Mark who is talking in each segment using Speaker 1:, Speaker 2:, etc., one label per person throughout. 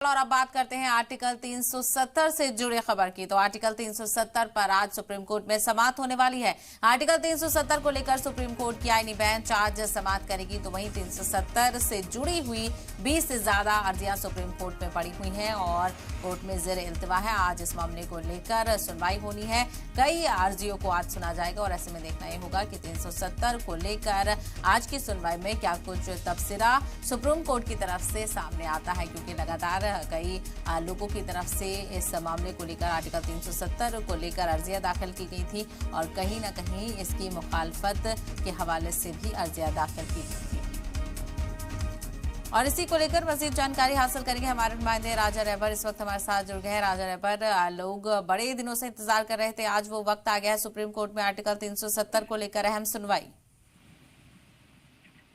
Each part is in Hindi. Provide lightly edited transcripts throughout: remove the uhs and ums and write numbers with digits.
Speaker 1: और अब बात करते हैं आर्टिकल 370 से जुड़ी खबर की। तो आर्टिकल 370 पर आज सुप्रीम कोर्ट में समाअत होने वाली है। आर्टिकल 370 को लेकर सुप्रीम कोर्ट की आईनी बेंच आज समाअत करेगी। तो वहीं 370 से जुड़ी हुई 20 से ज्यादा अर्जियां सुप्रीम कोर्ट में पड़ी हुई हैं और कोर्ट में जेर इल्तिवा है। आज इस मामले को लेकर सुनवाई होनी है। कई अर्जियों को आज सुना जाएगा और ऐसे में देखना यह होगा कि 370 को लेकर आज की सुनवाई में क्या कुछ तबसरा सुप्रीम कोर्ट की तरफ से सामने आता है, क्योंकि लगातार कई लोगों की तरफ से इस मामले को लेकर आर्टिकल 370 को लेकर अर्जियां दाखिल की गई थी और कहीं न कहीं इसकी मुखालफत के हवाले से भी अर्जियां दाखिल की गई थी। और इसी को लेकर मजीद जानकारी हासिल करेंगे हमारे नुमाइंदे राजा रहबर इस वक्त हमारे साथ जुड़ गए हैं। राजा रहबर, लोग बड़े दिनों से इंतजार कर रहे थे, आज वो वक्त आ गया है सुप्रीम कोर्ट में आर्टिकल 370 को लेकर अहम सुनवाई।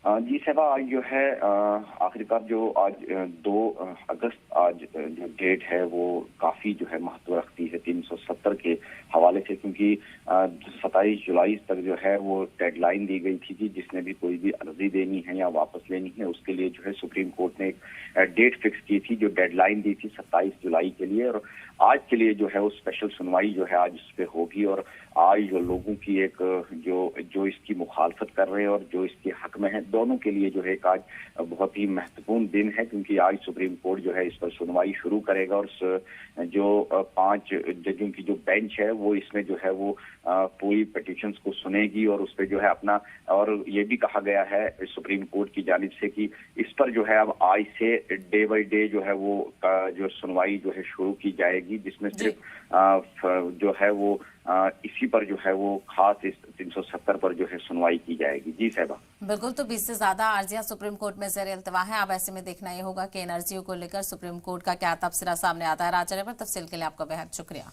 Speaker 2: जी साहबा, आज जो है आखिरकार जो आज 2 अगस्त आज जो डेट है वो काफी जो है महत्व रखती है 370 के हवाले से, क्योंकि 27 जुलाई तक जो है वो डेडलाइन दी गई थी कि जिसने भी कोई भी अर्जी देनी है या वापस लेनी है उसके लिए जो है सुप्रीम कोर्ट ने एक डेट फिक्स की थी, जो डेडलाइन दी थी 27 जुलाई के लिए। और आज के लिए जो है वो स्पेशल सुनवाई जो है आज इस पे होगी और आज जो लोगों की एक जो इसकी मुखालफत कर रहे हैं और जो इसके हक में है, दोनों के लिए जो है आज बहुत ही महत्वपूर्ण दिन है, क्योंकि आज सुप्रीम कोर्ट जो है इस पर सुनवाई शुरू करेगा और जो 5 जजों की जो बेंच है वो इसमें जो है वो पूरी पिटीशंस को सुनेगी और उस पर जो है अपना, और ये भी कहा गया है सुप्रीम कोर्ट की जानिब से कि इस पर जो है अब आज से डे बाय डे जो है वो जो सुनवाई जो है शुरू की जाएगी, जिसमें सिर्फ जो है वो इसी पर जो है वो खास इस 370 पर जो है सुनवाई की जाएगी। जी साहबा,
Speaker 1: बिल्कुल। तो 20 से ज्यादा अर्जियां सुप्रीम कोर्ट में जेर इल्तिवा है। अब ऐसे में देखना ये होगा कि इन अर्जियों को लेकर सुप्रीम कोर्ट का क्या तबसरा सामने आता है। राजा रहबर, तफसील के लिए आपका बेहद शुक्रिया।